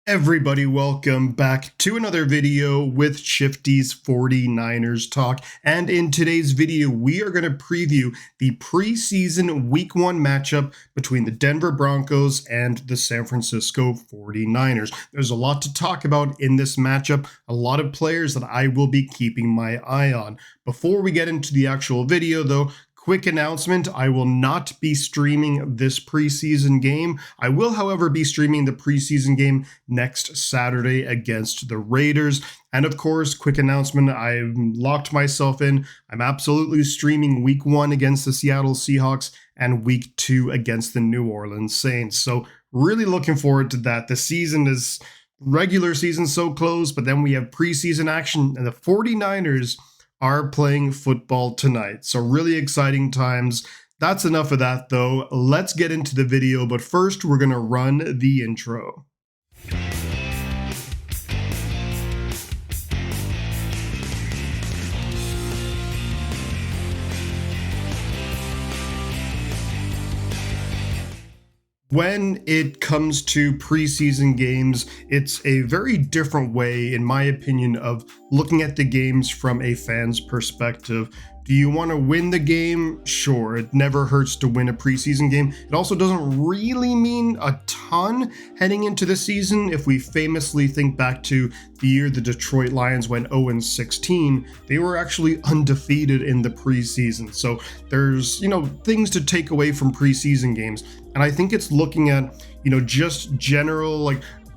Everybody, welcome back to another video with Shifty's 49ers Talk. And in today's video, we are going to preview the preseason Week 1 matchup between the Denver Broncos and the San Francisco 49ers. There's a lot to talk about in this matchup, a lot of players that I will be keeping my eye on. Before we get into the actual video, though, quick announcement, I will not be streaming this preseason game. I will, however, be streaming the preseason game next Saturday against the Raiders. And of course, quick announcement, I've locked myself in. I'm absolutely streaming Week 1 against the Seattle Seahawks and Week 2 against the New Orleans Saints. So really looking forward to that. The season is regular season so close, but then we have preseason action and the 49ers are playing football tonight. So really exciting times. That's enough of that though. Let's get into the video, but first we're going to run the intro. When it comes to preseason games, it's a very different way, in my opinion, of looking at the games from a fan's perspective. Do you want to win the game? Sure, it never hurts to win a preseason game. It also doesn't really mean a ton heading into the season. If we famously think back to the year the Detroit Lions went 0-16, they were actually undefeated in the preseason. So there's, things to take away from preseason games. And I think it's looking at, just general,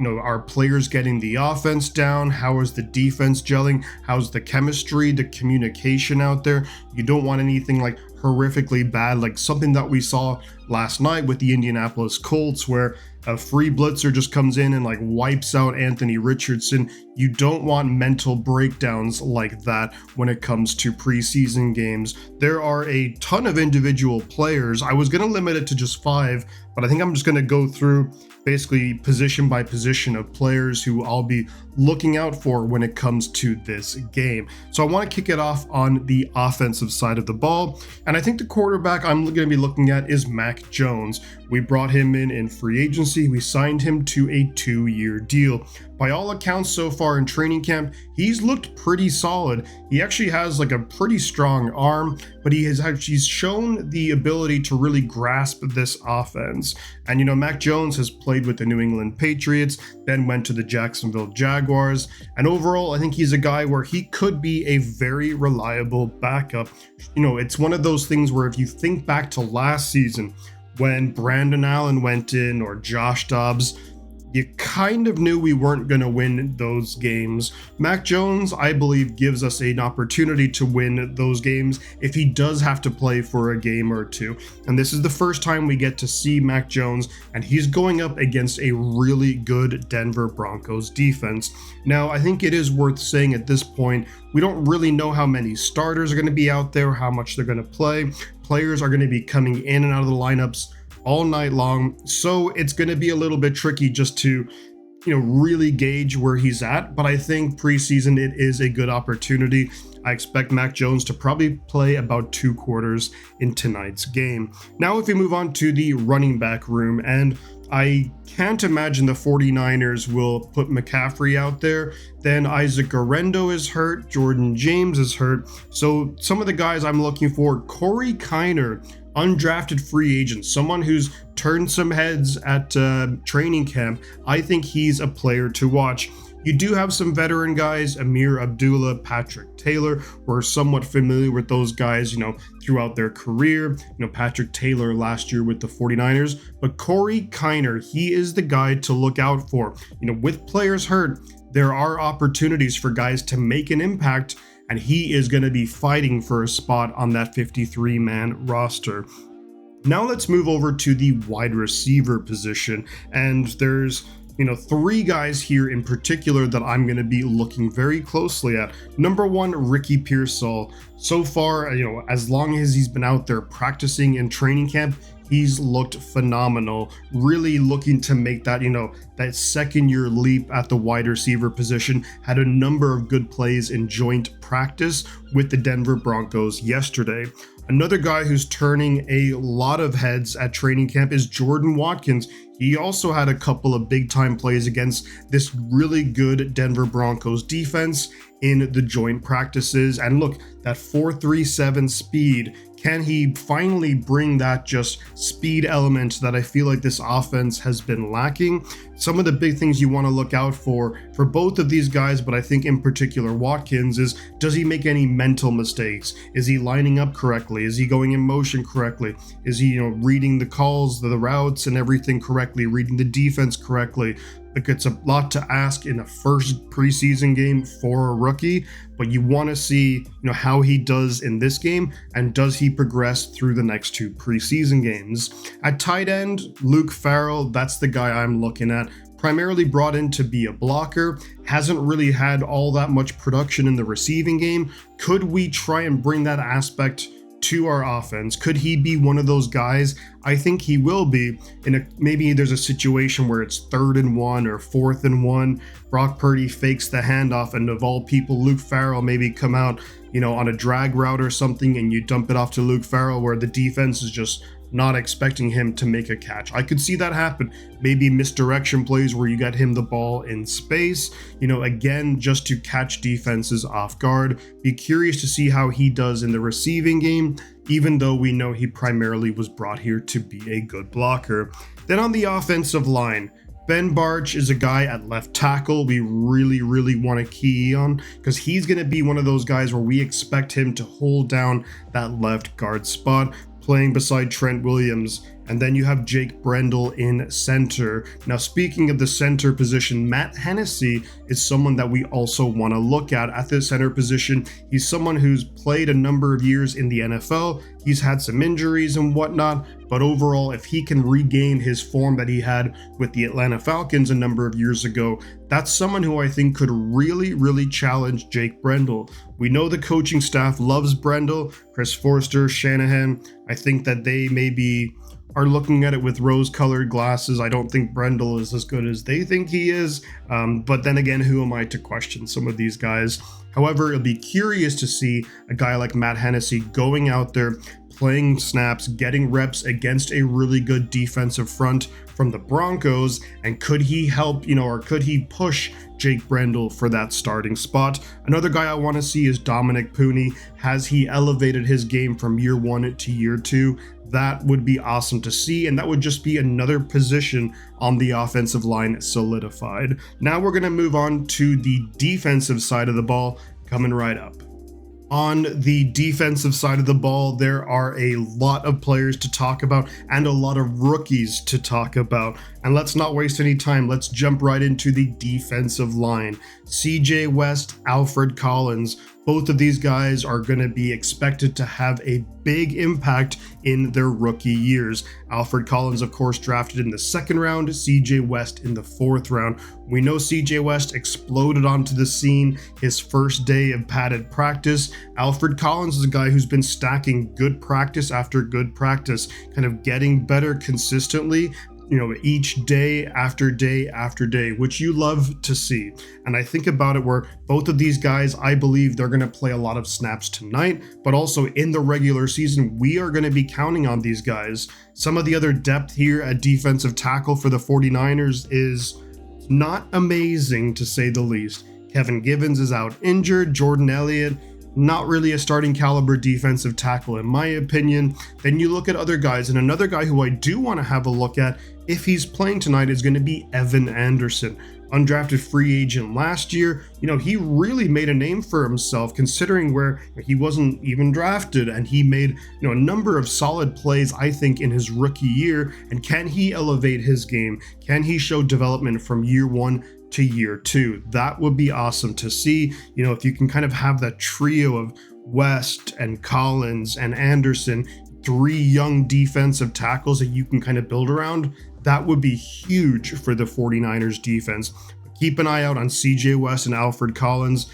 are players getting the offense down? How is the defense gelling? How's the chemistry, the communication out there? You don't want anything like horrifically bad, like something that we saw last night with the Indianapolis Colts, where a free blitzer just comes in and wipes out Anthony Richardson. You don't want mental breakdowns like that when it comes to preseason games. There are a ton of individual players. I was going to limit it to just 5, but I think I'm just going to go through basically position by position of players who I'll be looking out for when it comes to this game. So I want to kick it off on the offensive side of the ball. And I think the quarterback I'm going to be looking at is Mac Jones. We brought him in free agency. We signed him to a 2-year deal. By all accounts so far in training camp, he's looked pretty solid. He actually has a pretty strong arm, but he's shown the ability to really grasp this offense. And Mac Jones has played with the New England Patriots, then went to the Jacksonville Jaguars, and overall I think he's a guy where he could be a very reliable backup. It's one of those things where if you think back to last season when Brandon Allen went in or Josh Dobbs, you kind of knew we weren't going to win those games. Mac Jones, I believe, gives us an opportunity to win those games if he does have to play for a game or two. And this is the first time we get to see Mac Jones, and he's going up against a really good Denver Broncos defense. Now, I think it is worth saying at this point, we don't really know how many starters are going to be out there, how much they're going to play. Players are going to be coming in and out of the lineups all night long, so it's going to be a little bit tricky just to really gauge where he's at. But I think preseason, it is a good opportunity. I expect Mac Jones to probably play about 2 quarters in tonight's game. Now if we move on to the running back room, and I can't imagine the 49ers will put McCaffrey out there. Then Isaac Guerendo is hurt, Jordan James is hurt. So some of the guys I'm looking for, Corey Kiner, undrafted free agent, someone who's turned some heads at training camp. I think he's a player to watch. You do have some veteran guys, Amir Abdullah, Patrick Taylor. We're somewhat familiar with those guys, throughout their career. Patrick Taylor last year with the 49ers. But Corey Kiner, he is the guy to look out for. With players hurt, there are opportunities for guys to make an impact, and he is going to be fighting for a spot on that 53-man roster. Now let's move over to the wide receiver position, and there's 3 guys here in particular that I'm going to be looking very closely at. Number 1, Ricky Pearsall. So far, as long as he's been out there practicing in training camp, he's looked phenomenal, really looking to make that, that second-year leap at the wide receiver position. Had a number of good plays in joint practice with the Denver Broncos yesterday. Another guy who's turning a lot of heads at training camp is Jordan Watkins. He also had a couple of big time plays against this really good Denver Broncos defense in the joint practices. And look, that 4.37 speed, can he finally bring that just speed element that I feel like this offense has been lacking? Some of the big things you want to look out for both of these guys, but I think in particular Watkins, is does he make any mental mistakes? Is he lining up correctly? Is he going in motion correctly? Is he, reading the calls, the routes and everything correctly, reading the defense correctly? Like, it's a lot to ask in a first preseason game for a rookie, but you want to see, how he does in this game, and does he progress through the next two preseason games. At tight end, Luke Farrell, that's the guy I'm looking at. Primarily brought in to be a blocker, hasn't really had all that much production in the receiving game. Could we try and bring that aspect to our offense? Could he be one of those guys? I think he will be. Maybe there's a situation where it's 3rd and 1 or 4th and 1. Brock Purdy fakes the handoff, and of all people, Luke Farrell maybe come out, on a drag route or something, and you dump it off to Luke Farrell where the defense is just not expecting him to make a catch. I could see that happen. Maybe misdirection plays where you get him the ball in space, again, just to catch defenses off guard. Be curious to see how he does in the receiving game, even though we know he primarily was brought here to be a good blocker. Then on the offensive line, Ben Bartch is a guy at left tackle we really want to key on, because he's going to be one of those guys where we expect him to hold down that left guard spot, playing beside Trent Williams. And then you have Jake Brendel in center. Now, speaking of the center position, Matt Hennessy is someone that we also want to look at the center position. He's someone who's played a number of years in the NFL. He's had some injuries and whatnot, but overall, if he can regain his form that he had with the Atlanta Falcons a number of years ago, that's someone who I think could really challenge Jake Brendel. We know the coaching staff loves Brendel, Chris Forster, Shanahan. I think that they maybe are looking at it with rose-colored glasses. I don't think Brendel is as good as they think he is, but then again, who am I to question some of these guys? However, it'll be curious to see a guy like Matt Hennessy going out there, playing snaps, getting reps against a really good defensive front from the Broncos, and could he help, or could he push Jake Brendel for that starting spot? Another guy I want to see is Dominic Pooney. Has he elevated his game from year 1 to year 2? That would be awesome to see, and that would just be another position on the offensive line solidified. Now we're going to move on to the defensive side of the ball, coming right up. On the defensive side of the ball, there are a lot of players to talk about and a lot of rookies to talk about. And let's not waste any time. Let's jump right into the defensive line. CJ West, Alfred Collins. Both of these guys are going to be expected to have a big impact in their rookie years. Alfred Collins, of course, drafted in the 2nd round, CJ West in the 4th round. We know CJ West exploded onto the scene his first day of padded practice. Alfred Collins is a guy who's been stacking good practice after good practice, kind of getting better consistently, each day after day after day, which you love to see. And I think about it where both of these guys, I believe they're going to play a lot of snaps tonight, but also in the regular season, we are going to be counting on these guys. Some of the other depth here at defensive tackle for the 49ers is not amazing, to say the least. Kevin Givens is out injured. Jordan Elliott, not really a starting caliber defensive tackle in my opinion. Then you look at other guys, and another guy who I do want to have a look at if he's playing tonight is going to be Evan Anderson. Undrafted free agent last year. He really made a name for himself considering where he wasn't even drafted, and he made a number of solid plays, I think, in his rookie year. And can he elevate his game? Can he show development from year 1 to year 2? That would be awesome to see. If you can kind of have that trio of West and Collins and Anderson, 3 young defensive tackles that you can kind of build around, that would be huge for the 49ers defense. Keep an eye out on CJ West and Alfred Collins.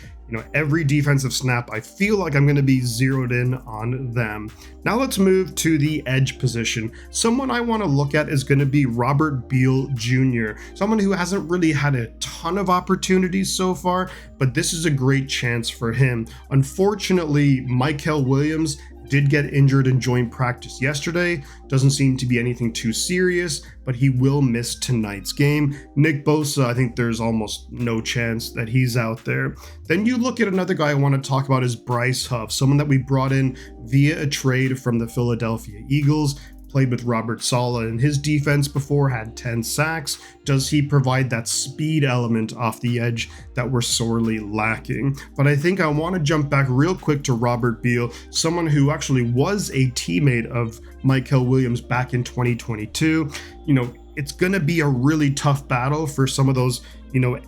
Every defensive snap, I feel like I'm going to be zeroed in on them. Now let's move to the edge position. Someone I want to look at is going to be Robert Beal Jr., someone who hasn't really had a ton of opportunities so far, but this is a great chance for him. Unfortunately, Mykel Williams did get injured in joint practice yesterday. Doesn't seem to be anything too serious, but he will miss tonight's game. Nick Bosa, I think there's almost no chance that he's out there. Then you look at another guy I want to talk about is Bryce Huff, someone that we brought in via a trade from the Philadelphia Eagles. Played with Robert Saleh in his defense before, had 10 sacks. Does he provide that speed element off the edge that we're sorely lacking? But I think I want to jump back real quick to Robert Beal, someone who actually was a teammate of Michael Williams back in 2022. It's going to be a really tough battle for some of those,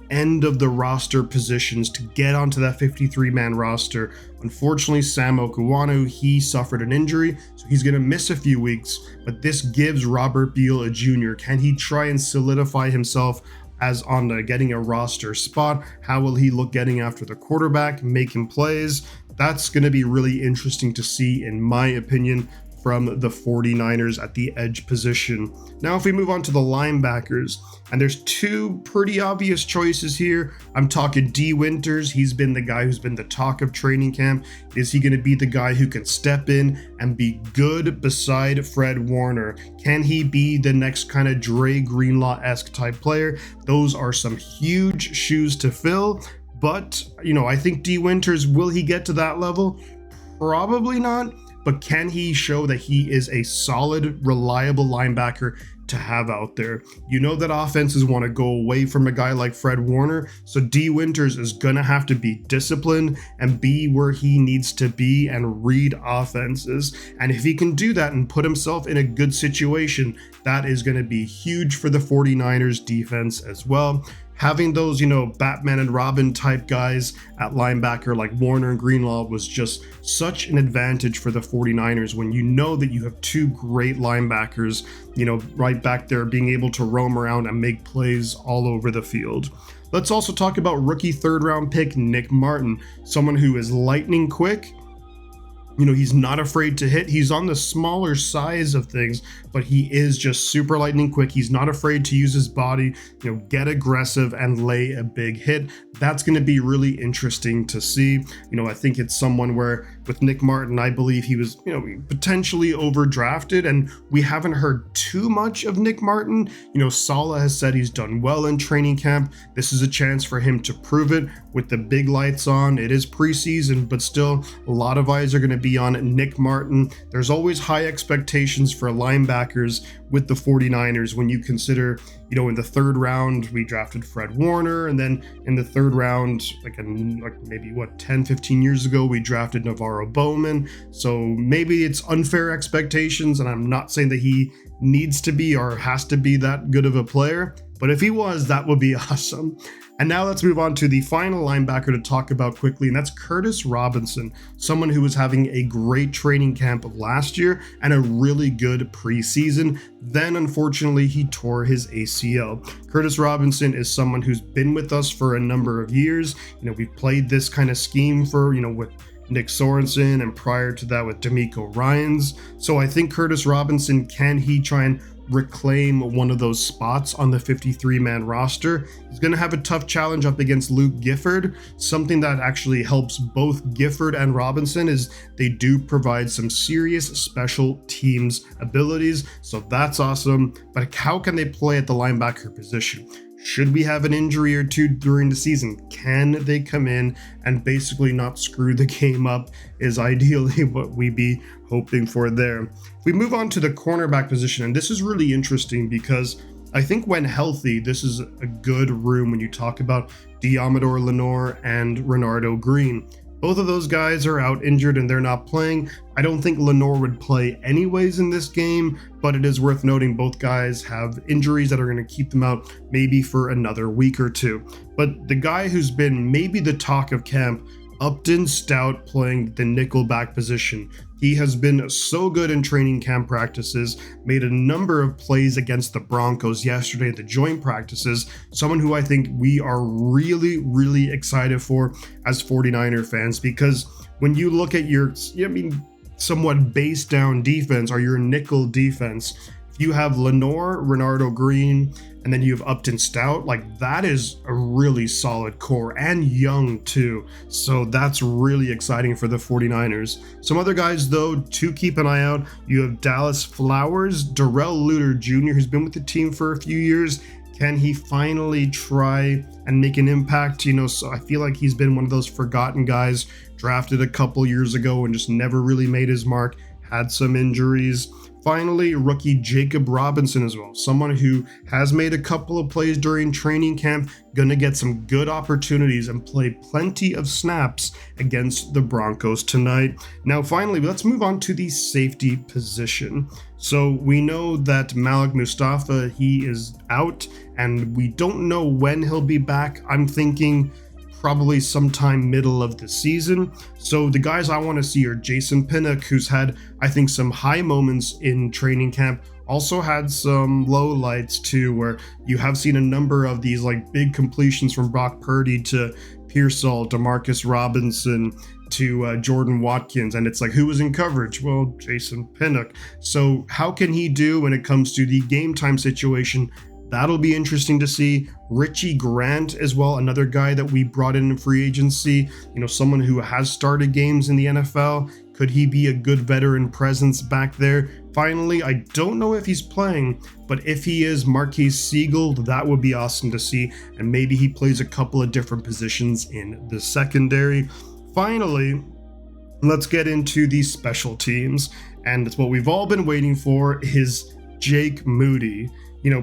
end of the roster positions to get onto that 53-man roster. Unfortunately, Sam Okuwanu, he suffered an injury, so he's going to miss a few weeks, but this gives Robert Beal a junior. Can he try and solidify himself as on getting a roster spot? How will he look getting after the quarterback, making plays? That's going to be really interesting to see, in my opinion, from the 49ers at the edge position. Now, if we move on to the linebackers, and there's two pretty obvious choices here. I'm talking D. Winters. He's been the guy who's been the talk of training camp. Is he going to be the guy who can step in and be good beside Fred Warner? Can he be the next kind of Dre Greenlaw-esque type player? Those are some huge shoes to fill. But, I think D. Winters, will he get to that level? Probably not. But can he show that he is a solid, reliable linebacker to have out there? That offenses want to go away from a guy like Fred Warner, so D. Winters is going to have to be disciplined and be where he needs to be and read offenses. And if he can do that and put himself in a good situation, that is going to be huge for the 49ers defense as well. Having those, Batman and Robin type guys at linebacker like Warner and Greenlaw was just such an advantage for the 49ers when you know that you have two great linebackers, right back there being able to roam around and make plays all over the field. Let's also talk about rookie third-round pick Nick Martin, someone who is lightning quick. He's not afraid to hit. He's on the smaller size of things, but he is just super lightning quick. He's not afraid to use his body, get aggressive and lay a big hit. That's going to be really interesting to see. I think it's someone where with Nick Martin, I believe he was, potentially overdrafted, and we haven't heard too much of Nick Martin. Saleh has said he's done well in training camp. This is a chance for him to prove it with the big lights on. It is preseason, but still a lot of eyes are going to be on Nick Martin. There's always high expectations for linebackers with the 49ers when you consider, in the third round, we drafted Fred Warner, and then in the third round, maybe 10, 15 years ago, we drafted Navarro Bowman. So maybe it's unfair expectations, and I'm not saying that he needs to be or has to be that good of a player, but if he was, that would be awesome. And now let's move on to the final linebacker to talk about quickly, and that's Curtis Robinson, someone who was having a great training camp last year and a really good preseason. Then, unfortunately, he tore his ACL. Curtis Robinson is someone who's been with us for a number of years. We've played this kind of scheme for, with Nick Sorensen, and prior to that with D'Amico Ryans. So I think Curtis Robinson, can he try and reclaim one of those spots on the 53-man roster? He's going to have a tough challenge up against Luke Gifford. Something that actually helps both Gifford and Robinson is they do provide some serious special teams abilities, so that's awesome. But how can they play at the linebacker position? Should we have an injury or two during the season? Can they come in and basically not screw the game up is ideally what we be hoping for there. If we move on to the cornerback position, and this is really interesting because I think when healthy, this is a good room when you talk about Diamador Lenore and Renardo Green. Both of those guys are out injured and they're not playing. I don't think Lenore would play anyways in this game, but it is worth noting both guys have injuries that are going to keep them out maybe for another week or two. But the guy who's been maybe the talk of camp, Upton Stout, playing the nickelback position. He has been so good in training camp practices, made a number of plays against the Broncos yesterday at the joint practices, someone who I think we are really, really excited for as 49er fans, because when you look at your, somewhat base down defense or your nickel defense, if you have Lenore, Renardo Green, and then you have Upton Stout. Like, that is a really solid core, and young too. So that's really exciting for the 49ers. Some other guys, though, to keep an eye out. You have Dallas Flowers, Darrell Luter Jr., who's been with the team for a few years. Can he finally try and make an impact? So I feel like he's been one of those forgotten guys, drafted a couple years ago and just never really made his mark, had some injuries. Finally, rookie Jacob Robinson as well, someone who has made a couple of plays during training camp, gonna get some good opportunities and play plenty of snaps against the Broncos tonight. Now, finally, let's move on to the safety position. So we know that Malik Mustafa, he is out, and we don't know when he'll be back. I'm thinking probably sometime middle of the season. So the guys I want to see are Jason Pinnock, who's had, I think, some high moments in training camp, also had some low lights too, where you have seen a number of these like big completions from Brock Purdy to Pearsall, Demarcus Robinson, to Jordan Watkins, and it's like, who was in coverage? Well, Jason Pinnock. So how can he do when it comes to the game time situation? That'll be interesting to see. Richie Grant as well, another guy that we brought in free agency, someone who has started games in the NFL. Could he be a good veteran presence back there? Finally, I don't know if he's playing, but if he is, Marquise Siegel, that would be awesome to see, and maybe he plays a couple of different positions in the secondary. Finally, let's get into the special teams, and it's what we've all been waiting for, is Jake Moody.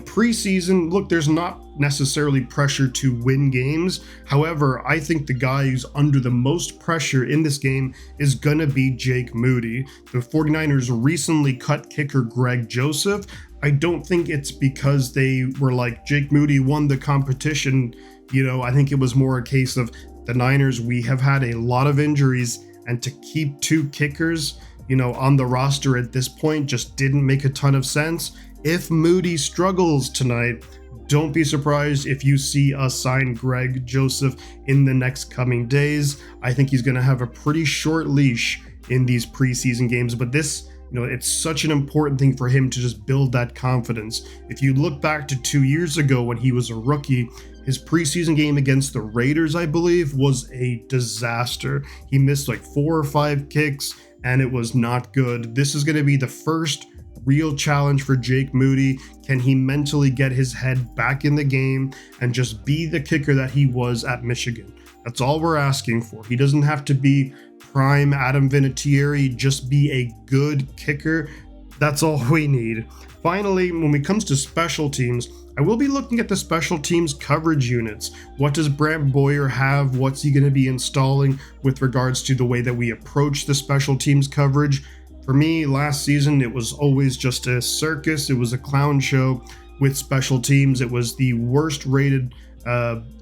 Preseason, look, there's not necessarily pressure to win games. However, I think the guy who's under the most pressure in this game is going to be Jake Moody. The 49ers recently cut kicker Greg Joseph. I don't think it's because they were like, Jake Moody won the competition. I think it was more a case of the Niners, we have had a lot of injuries, and to keep two kickers, on the roster at this point just didn't make a ton of sense. If Moody struggles tonight, don't be surprised if you see us sign Greg Joseph in the next coming days. I think he's going to have a pretty short leash in these preseason games, but this, it's such an important thing for him to just build that confidence. If you look back to 2 years ago when he was a rookie, his preseason game against the Raiders, I believe, was a disaster. He missed like 4 or 5 kicks, and it was not good. This is going to be the first real challenge for Jake Moody. Can he mentally get his head back in the game and just be the kicker that he was at Michigan? That's all we're asking for. He doesn't have to be prime Adam Vinatieri, just be a good kicker. That's all we need. Finally, when it comes to special teams, I will be looking at the special teams coverage units. What does Brant Boyer have? What's he going to be installing with regards to the way that we approach the special teams coverage? For me, last season, it was always just a circus. It was a clown show with special teams. It was the worst rated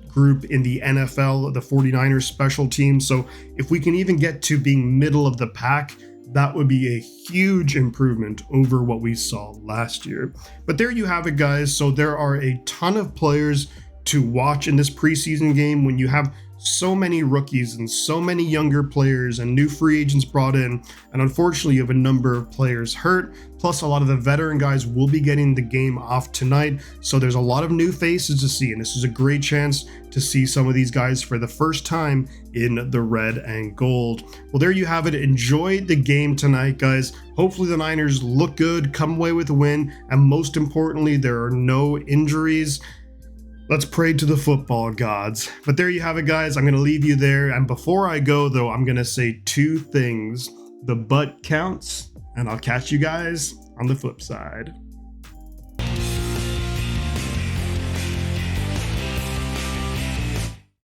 group in the NFL, the 49ers special teams. So if we can even get to being middle of the pack, that would be a huge improvement over what we saw last year. But there you have it, guys. So there are a ton of players to watch in this preseason game when you have so many rookies and so many younger players and new free agents brought in, and unfortunately you have a number of players hurt, plus a lot of the veteran guys will be getting the game off tonight, so there's a lot of new faces to see, and this is a great chance to see some of these guys for the first time in the red and gold. Well, there you have it. Enjoy the game tonight, guys. Hopefully the Niners look good, come away with a win, and most importantly, there are no injuries. Let's pray to the football gods. But there you have it, guys. I'm going to leave you there. And before I go, though, I'm going to say 2 things. The butt counts, and I'll catch you guys on the flip side.